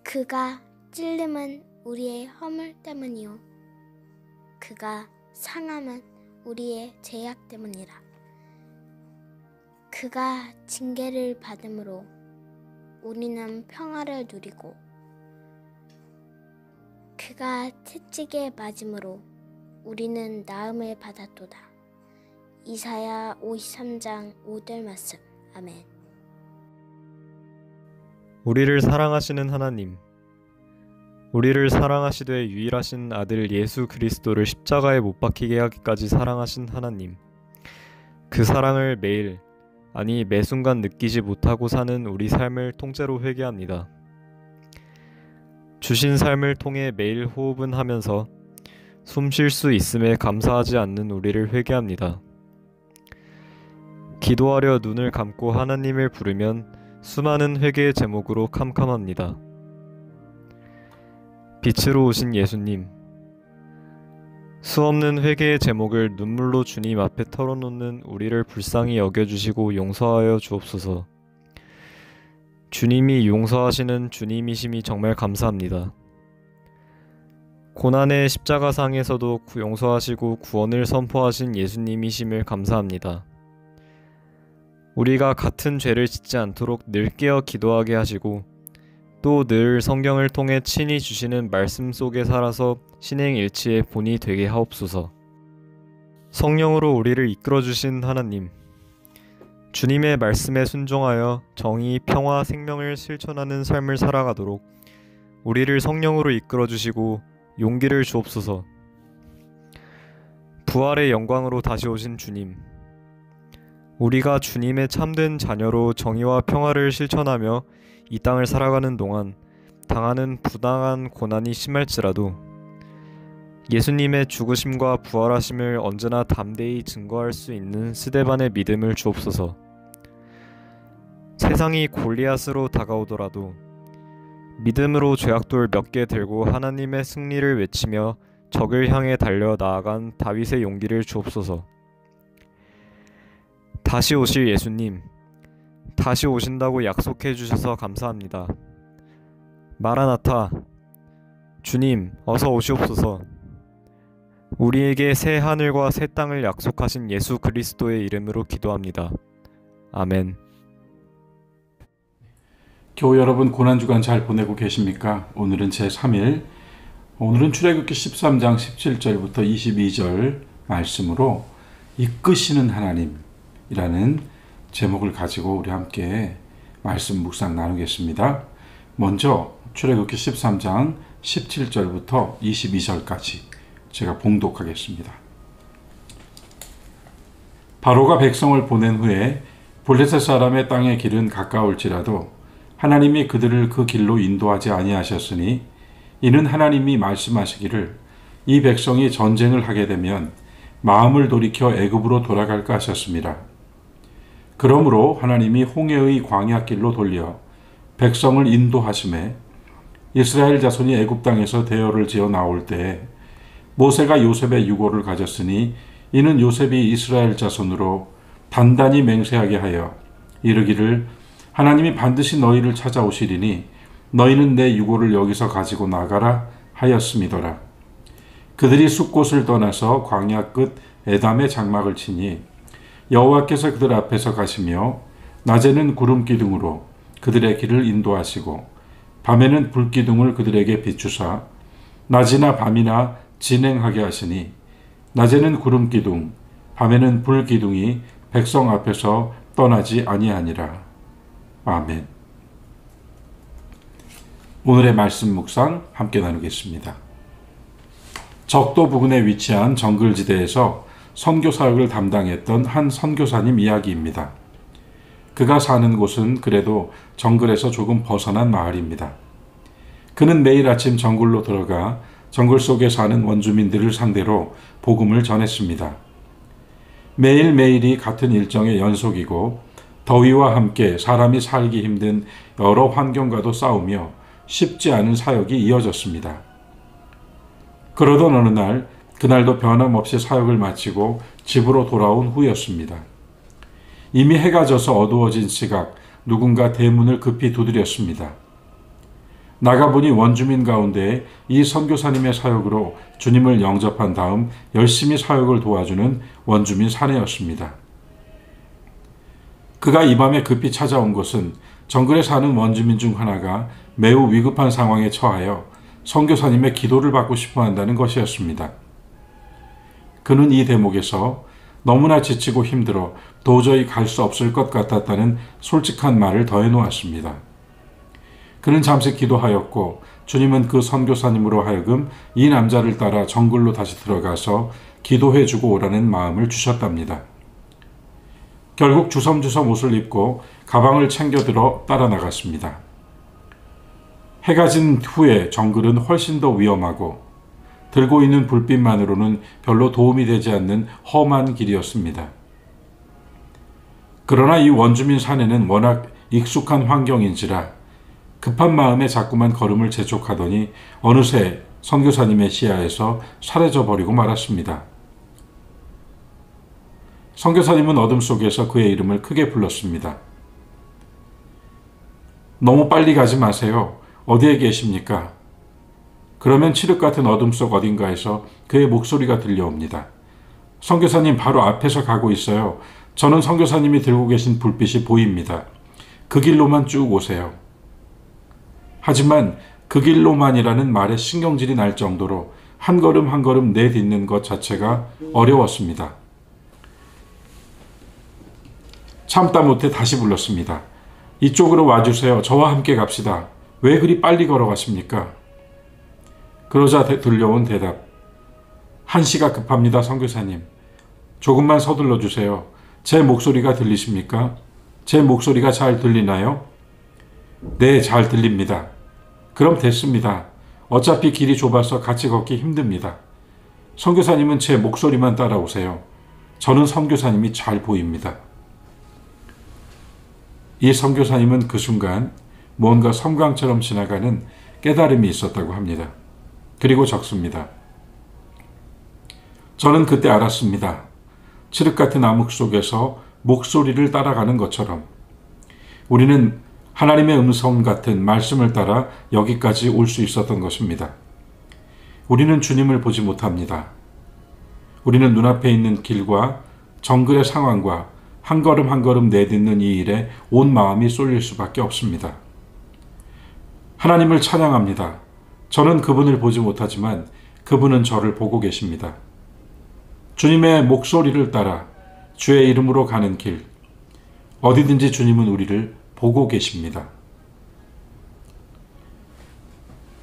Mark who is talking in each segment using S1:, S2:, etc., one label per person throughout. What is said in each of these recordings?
S1: 그가 찔림은 우리의 허물 때문이요 그가 상함은 우리의 죄악 때문이라. 그가 징계를 받음으로 우리는 평화를 누리고 그가 채찍에 맞음으로 우리는 나음을 받았도다. 이사야 53장 5절 말씀. 아멘.
S2: 우리를 사랑하시는 하나님, 우리를 사랑하시되 유일하신 아들 예수 그리스도를 십자가에 못 박히게 하기까지 사랑하신 하나님, 그 사랑을 매일, 아니 매 순간 느끼지 못하고 사는 우리 삶을 통째로 회개합니다. 주신 삶을 통해 매일 호흡은 하면서 숨 쉴 수 있음에 감사하지 않는 우리를 회개합니다. 기도하려 눈을 감고 하나님을 부르면 수많은 회개의 제목으로 캄캄합니다. 빛으로 오신 예수님, 수없는 회개의 제목을 눈물로 주님 앞에 털어놓는 우리를 불쌍히 여겨주시고 용서하여 주옵소서. 주님이 용서하시는 주님이심이 정말 감사합니다. 고난의 십자가상에서도 용서하시고 구원을 선포하신 예수님이심을 감사합니다. 우리가 같은 죄를 짓지 않도록 늘 깨어 기도하게 하시고 또 늘 성경을 통해 친히 주시는 말씀 속에 살아서 신행일치의 본이 되게 하옵소서. 성령으로 우리를 이끌어주신 하나님, 주님의 말씀에 순종하여 정의, 평화, 생명을 실천하는 삶을 살아가도록 우리를 성령으로 이끌어주시고 용기를 주옵소서. 부활의 영광으로 다시 오신 주님, 우리가 주님의 참된 자녀로 정의와 평화를 실천하며 이 땅을 살아가는 동안 당하는 부당한 고난이 심할지라도 예수님의 죽으심과 부활하심을 언제나 담대히 증거할 수 있는 스데반의 믿음을 주옵소서. 세상이 골리앗으로 다가오더라도 믿음으로 죄악돌 몇 개 들고 하나님의 승리를 외치며 적을 향해 달려 나아간 다윗의 용기를 주옵소서. 다시 오실 예수님, 다시 오신다고 약속해 주셔서 감사합니다. 마라나타, 주님 어서 오시옵소서. 우리에게 새 하늘과 새 땅을 약속하신 예수 그리스도의 이름으로 기도합니다. 아멘.
S3: 교우 여러분, 고난주간 잘 보내고 계십니까? 오늘은 제3일, 오늘은 출애굽기 13장 17절부터 22절 말씀으로 이끄시는 하나님이라는 제목을 가지고 우리 함께 말씀 묵상 나누겠습니다. 먼저 출애굽기 13장 17절부터 22절까지 제가 봉독하겠습니다. 바로가 백성을 보낸 후에 블레셋 사람의 땅의 길은 가까울지라도 하나님이 그들을 그 길로 인도하지 아니하셨으니 이는 하나님이 말씀하시기를 이 백성이 전쟁을 하게 되면 마음을 돌이켜 애굽으로 돌아갈까 하셨습니다. 그러므로 하나님이 홍해의 광야길로 돌려 백성을 인도하심에 이스라엘 자손이 애굽 땅에서 대열을 지어 나올 때에 모세가 요셉의 유고를 가졌으니 이는 요셉이 이스라엘 자손으로 단단히 맹세하게 하여 이르기를 하나님이 반드시 너희를 찾아오시리니 너희는 내 유고를 여기서 가지고 나가라 하였음이더라. 그들이 숲곳을 떠나서 광야 끝 에담의 장막을 치니 여호와께서 그들 앞에서 가시며 낮에는 구름 기둥으로 그들의 길을 인도하시고 밤에는 불 기둥을 그들에게 비추사 낮이나 밤이나 진행하게 하시니 낮에는 구름 기둥 밤에는 불 기둥이 백성 앞에서 떠나지 아니하니라. 아멘. 오늘의 말씀 묵상 함께 나누겠습니다. 적도 부근에 위치한 정글지대에서 선교 사역을 담당했던 한 선교사님 이야기입니다. 그가 사는 곳은 그래도 정글에서 조금 벗어난 마을입니다. 그는 매일 아침 정글로 들어가 정글 속에 사는 원주민들을 상대로 복음을 전했습니다. 매일매일이 같은 일정의 연속이고 더위와 함께 사람이 살기 힘든 여러 환경과도 싸우며 쉽지 않은 사역이 이어졌습니다. 그러던 어느 날, 그날도 변함없이 사역을 마치고 집으로 돌아온 후였습니다. 이미 해가 져서 어두워진 시각 누군가 대문을 급히 두드렸습니다. 나가보니 원주민 가운데 이 선교사님의 사역으로 주님을 영접한 다음 열심히 사역을 도와주는 원주민 사내였습니다. 그가 이 밤에 급히 찾아온 것은 정글에 사는 원주민 중 하나가 매우 위급한 상황에 처하여 선교사님의 기도를 받고 싶어 한다는 것이었습니다. 그는 이 대목에서 너무나 지치고 힘들어 도저히 갈 수 없을 것 같았다는 솔직한 말을 더해 놓았습니다. 그는 잠시 기도하였고 주님은 그 선교사님으로 하여금 이 남자를 따라 정글로 다시 들어가서 기도해주고 오라는 마음을 주셨답니다. 결국 주섬주섬 옷을 입고 가방을 챙겨들어 따라 나갔습니다. 해가 진 후에 정글은 훨씬 더 위험하고 들고 있는 불빛만으로는 별로 도움이 되지 않는 험한 길이었습니다. 그러나 이 원주민 사내는 워낙 익숙한 환경인지라 급한 마음에 자꾸만 걸음을 재촉하더니 어느새 선교사님의 시야에서 사라져 버리고 말았습니다. 선교사님은 어둠 속에서 그의 이름을 크게 불렀습니다. 너무 빨리 가지 마세요. 어디에 계십니까? 그러면 칠흑 같은 어둠 속 어딘가에서 그의 목소리가 들려옵니다. 선교사님 바로 앞에서 가고 있어요. 저는 선교사님이 들고 계신 불빛이 보입니다. 그 길로만 쭉 오세요. 하지만 그 길로만이라는 말에 신경질이 날 정도로 한 걸음 한 걸음 내딛는 것 자체가 어려웠습니다. 참다 못해 다시 불렀습니다. 이쪽으로 와주세요. 저와 함께 갑시다. 왜 그리 빨리 걸어가십니까? 그러자 들려온 대답. 한시가 급합니다, 선교사님. 조금만 서둘러 주세요. 제 목소리가 들리십니까? 제 목소리가 잘 들리나요? 네, 잘 들립니다. 그럼 됐습니다. 어차피 길이 좁아서 같이 걷기 힘듭니다. 선교사님은 제 목소리만 따라오세요. 저는 선교사님이 잘 보입니다. 이 선교사님은 그 순간 뭔가 섬광처럼 지나가는 깨달음이 있었다고 합니다. 그리고 적습니다. 저는 그때 알았습니다. 칠흑 같은 암흑 속에서 목소리를 따라가는 것처럼 우리는 하나님의 음성 같은 말씀을 따라 여기까지 올 수 있었던 것입니다. 우리는 주님을 보지 못합니다. 우리는 눈앞에 있는 길과 정글의 상황과 한 걸음 한 걸음 내딛는 이 일에 온 마음이 쏠릴 수밖에 없습니다. 하나님을 찬양합니다. 저는 그분을 보지 못하지만 그분은 저를 보고 계십니다. 주님의 목소리를 따라 주의 이름으로 가는 길, 어디든지 주님은 우리를 보고 계십니다.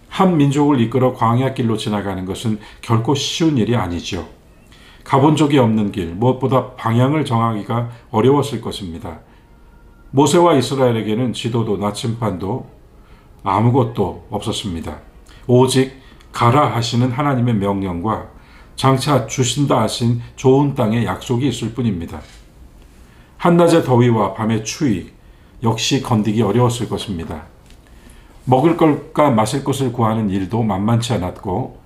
S3: 한 민족을 이끌어 광야길로 지나가는 것은 결코 쉬운 일이 아니죠. 가본 적이 없는 길, 무엇보다 방향을 정하기가 어려웠을 것입니다. 모세와 이스라엘에게는 지도도 나침반도 아무것도 없었습니다. 오직 가라 하시는 하나님의 명령과 장차 주신다 하신 좋은 땅의 약속이 있을 뿐입니다. 한낮의 더위와 밤의 추위 역시 건디기 어려웠을 것입니다. 먹을 것과 마실 것을 구하는 일도 만만치 않았고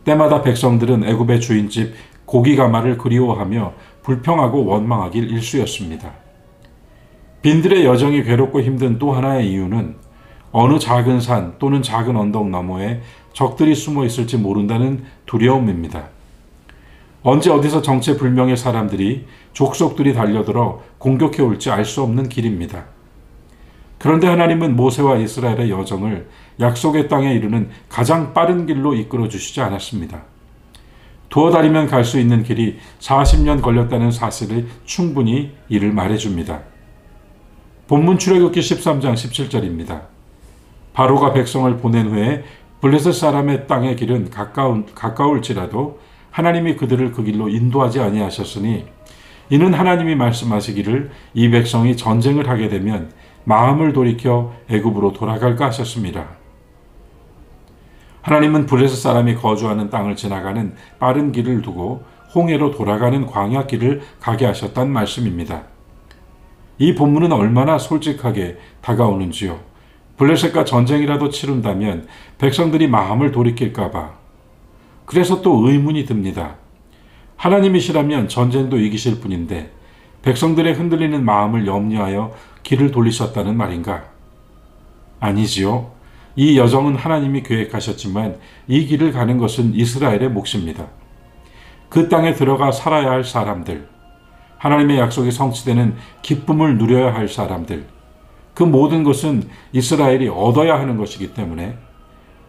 S3: 때마다 백성들은 애굽의 주인집 고기가마를 그리워하며 불평하고 원망하길 일쑤였습니다. 빈들의 여정이 괴롭고 힘든 또 하나의 이유는 어느 작은 산 또는 작은 언덕 너머에 적들이 숨어 있을지 모른다는 두려움입니다. 언제 어디서 정체불명의 사람들이 족속들이 달려들어 공격해 올지 알 수 없는 길입니다. 그런데 하나님은 모세와 이스라엘의 여정을 약속의 땅에 이르는 가장 빠른 길로 이끌어 주시지 않았습니다. 두어 달이면 갈 수 있는 길이 40년 걸렸다는 사실을 충분히 이를 말해줍니다. 본문 출애굽기 13장 17절입니다. 바로가 백성을 보낸 후에 블레셋 사람의 땅의 길은 가까울지라도 하나님이 그들을 그 길로 인도하지 아니하셨으니 이는 하나님이 말씀하시기를 이 백성이 전쟁을 하게 되면 마음을 돌이켜 애굽으로 돌아갈까 하셨습니다. 하나님은 블레셋 사람이 거주하는 땅을 지나가는 빠른 길을 두고 홍해로 돌아가는 광야 길을 가게 하셨단 말씀입니다. 이 본문은 얼마나 솔직하게 다가오는지요. 블레셋과 전쟁이라도 치른다면 백성들이 마음을 돌이킬까봐. 그래서 또 의문이 듭니다. 하나님이시라면 전쟁도 이기실 분인데 백성들의 흔들리는 마음을 염려하여 길을 돌리셨다는 말인가? 아니지요. 이 여정은 하나님이 계획하셨지만 이 길을 가는 것은 이스라엘의 몫입니다. 그 땅에 들어가 살아야 할 사람들, 하나님의 약속이 성취되는 기쁨을 누려야 할 사람들, 그 모든 것은 이스라엘이 얻어야 하는 것이기 때문에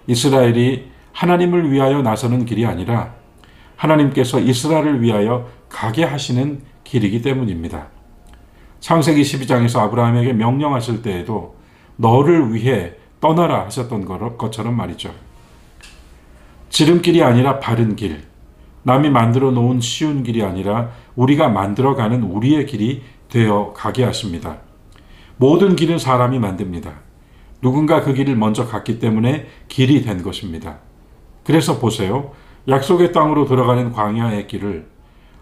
S3: 이스라엘이 하나님을 위하여 나서는 길이 아니라 하나님께서 이스라엘을 위하여 가게 하시는 길이기 때문입니다. 창세기 12장에서 아브라함에게 명령하실 때에도 너를 위해 떠나라 하셨던 것처럼 말이죠. 지름길이 아니라 바른 길, 남이 만들어 놓은 쉬운 길이 아니라 우리가 만들어가는 우리의 길이 되어 가게 하십니다. 모든 길은 사람이 만듭니다. 누군가 그 길을 먼저 갔기 때문에 길이 된 것입니다. 그래서 보세요. 약속의 땅으로 들어가는 광야의 길을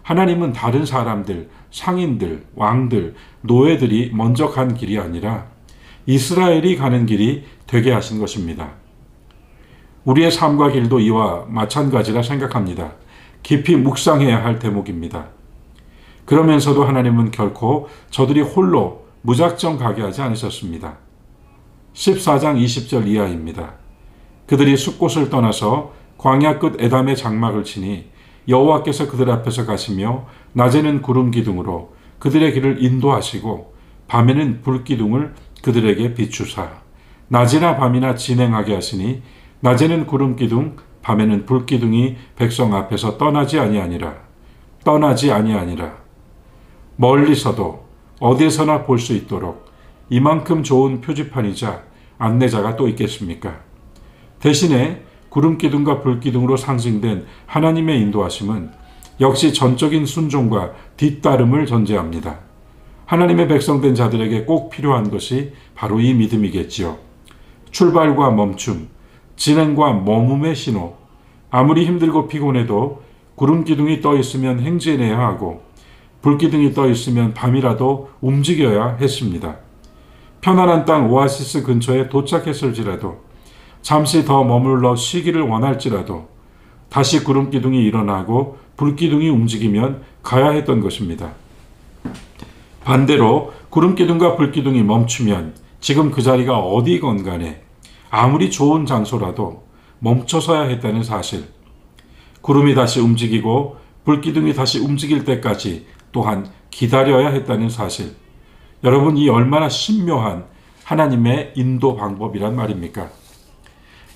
S3: 하나님은 다른 사람들, 상인들, 왕들, 노예들이 먼저 간 길이 아니라 이스라엘이 가는 길이 되게 하신 것입니다. 우리의 삶과 길도 이와 마찬가지라 생각합니다. 깊이 묵상해야 할 대목입니다. 그러면서도 하나님은 결코 저들이 홀로 무작정 가게 하지 않으셨습니다. 14장 20절 이하입니다. 그들이 숲곳을 떠나서 광야 끝 에담의 장막을 치니 여호와께서 그들 앞에서 가시며 낮에는 구름 기둥으로 그들의 길을 인도하시고 밤에는 불 기둥을 그들에게 비추사 낮이나 밤이나 진행하게 하시니 낮에는 구름 기둥 밤에는 불 기둥이 백성 앞에서 떠나지 아니하니라. 멀리서도 어디에서나 볼 수 있도록 이만큼 좋은 표지판이자 안내자가 또 있겠습니까? 대신에 구름 기둥과 불 기둥으로 상징된 하나님의 인도하심은 역시 전적인 순종과 뒤따름을 전제합니다. 하나님의 백성된 자들에게 꼭 필요한 것이 바로 이 믿음이겠지요. 출발과 멈춤, 진행과 머뭄의 신호. 아무리 힘들고 피곤해도 구름 기둥이 떠 있으면 행진해야 하고 불 기둥이 떠 있으면 밤이라도 움직여야 했습니다. 편안한 땅 오아시스 근처에 도착했을지라도 잠시 더 머물러 쉬기를 원할지라도 다시 구름 기둥이 일어나고 불 기둥이 움직이면 가야 했던 것입니다. 반대로 구름 기둥과 불 기둥이 멈추면 지금 그 자리가 어디건 간에 아무리 좋은 장소라도 멈춰서야 했다는 사실. 구름이 다시 움직이고 불 기둥이 다시 움직일 때까지 또한 기다려야 했다는 사실. 여러분, 이 얼마나 신묘한 하나님의 인도 방법이란 말입니까?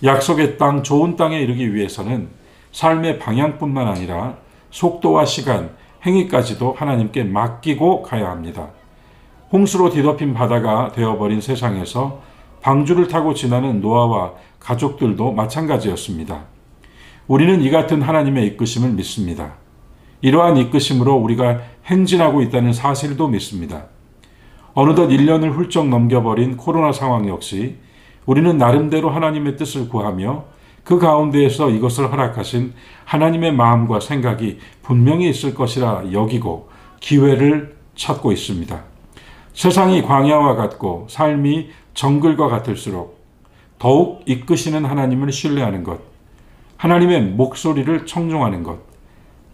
S3: 약속의 땅, 좋은 땅에 이르기 위해서는 삶의 방향뿐만 아니라 속도와 시간, 행위까지도 하나님께 맡기고 가야 합니다. 홍수로 뒤덮인 바다가 되어버린 세상에서 방주를 타고 지나는 노아와 가족들도 마찬가지였습니다. 우리는 이 같은 하나님의 이끄심을 믿습니다. 이러한 이끄심으로 우리가 행진하고 있다는 사실도 믿습니다. 어느덧 1년을 훌쩍 넘겨버린 코로나 상황 역시 우리는 나름대로 하나님의 뜻을 구하며 그 가운데에서 이것을 허락하신 하나님의 마음과 생각이 분명히 있을 것이라 여기고 기회를 찾고 있습니다. 세상이 광야와 같고 삶이 정글과 같을수록 더욱 이끄시는 하나님을 신뢰하는 것, 하나님의 목소리를 청종하는 것,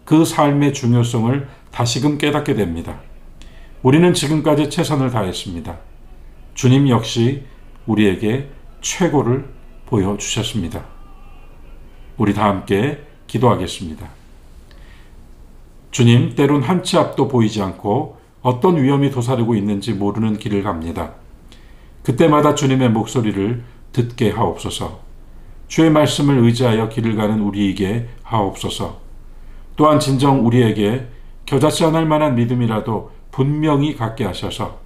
S3: 그 삶의 중요성을 다시금 깨닫게 됩니다. 우리는 지금까지 최선을 다했습니다. 주님 역시 우리에게 최고를 보여주셨습니다. 우리 다 함께 기도하겠습니다. 주님, 때론 한 치 앞도 보이지 않고 어떤 위험이 도사리고 있는지 모르는 길을 갑니다. 그때마다 주님의 목소리를 듣게 하옵소서. 주의 말씀을 의지하여 길을 가는 우리에게 하옵소서. 또한 진정 우리에게 겨자씨 않을 만한 믿음이라도 분명히 갖게 하셔서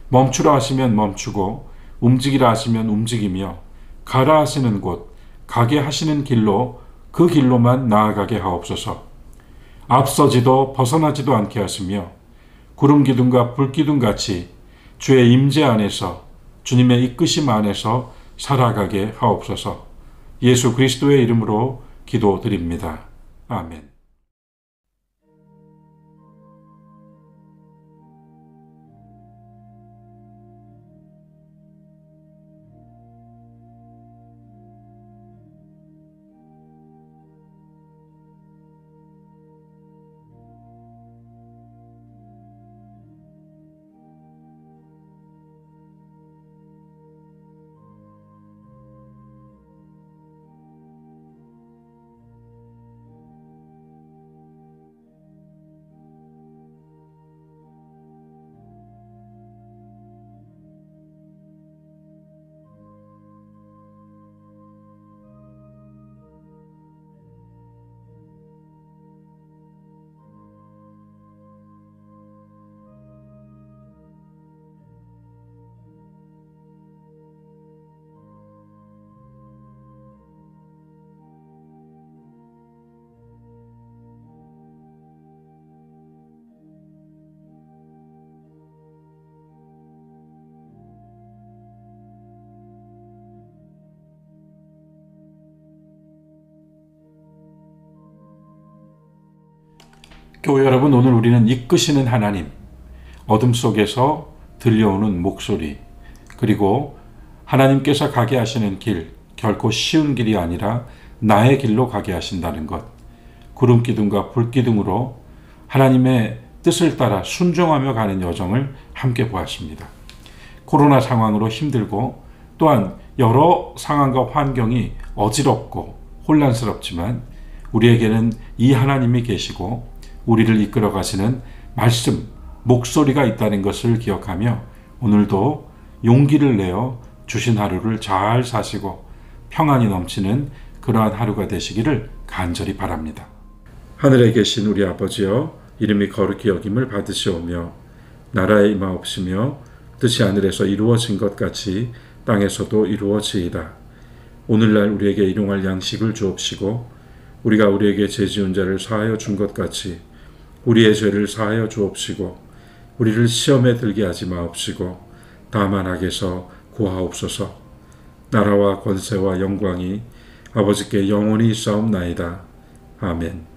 S3: 멈추라 하시면 멈추고 움직이라 하시면 움직이며 가라 하시는 곳, 가게 하시는 길로 그 길로만 나아가게 하옵소서. 앞서지도 벗어나지도 않게 하시며 구름 기둥과 불 기둥 같이 주의 임재 안에서 주님의 이끄심 안에서 살아가게 하옵소서. 예수 그리스도의 이름으로 기도드립니다. 아멘. 교회 여러분, 오늘 우리는 이끄시는 하나님, 어둠 속에서 들려오는 목소리, 그리고 하나님께서 가게 하시는 길, 결코 쉬운 길이 아니라 나의 길로 가게 하신다는 것, 구름 기둥과 불 기둥으로 하나님의 뜻을 따라 순종하며 가는 여정을 함께 보았습니다. 코로나 상황으로 힘들고 또한 여러 상황과 환경이 어지럽고 혼란스럽지만 우리에게는 이 하나님이 계시고 우리를 이끌어 가시는 말씀, 목소리가 있다는 것을 기억하며 오늘도 용기를 내어 주신 하루를 잘 사시고 평안이 넘치는 그러한 하루가 되시기를 간절히 바랍니다. 하늘에 계신 우리 아버지여, 이름이 거룩히 여김을 받으시오며 나라에 임하옵시며 뜻이 하늘에서 이루어진 것 같이 땅에서도 이루어지이다. 오늘날 우리에게 일용할 양식을 주옵시고 우리가 우리에게 죄 지은 자를 사하여 준 것 같이 우리의 죄를 사하여 주옵시고 우리를 시험에 들게 하지 마옵시고 다만 악에서 구하옵소서. 나라와 권세와 영광이 아버지께 영원히 있사옵나이다. 아멘.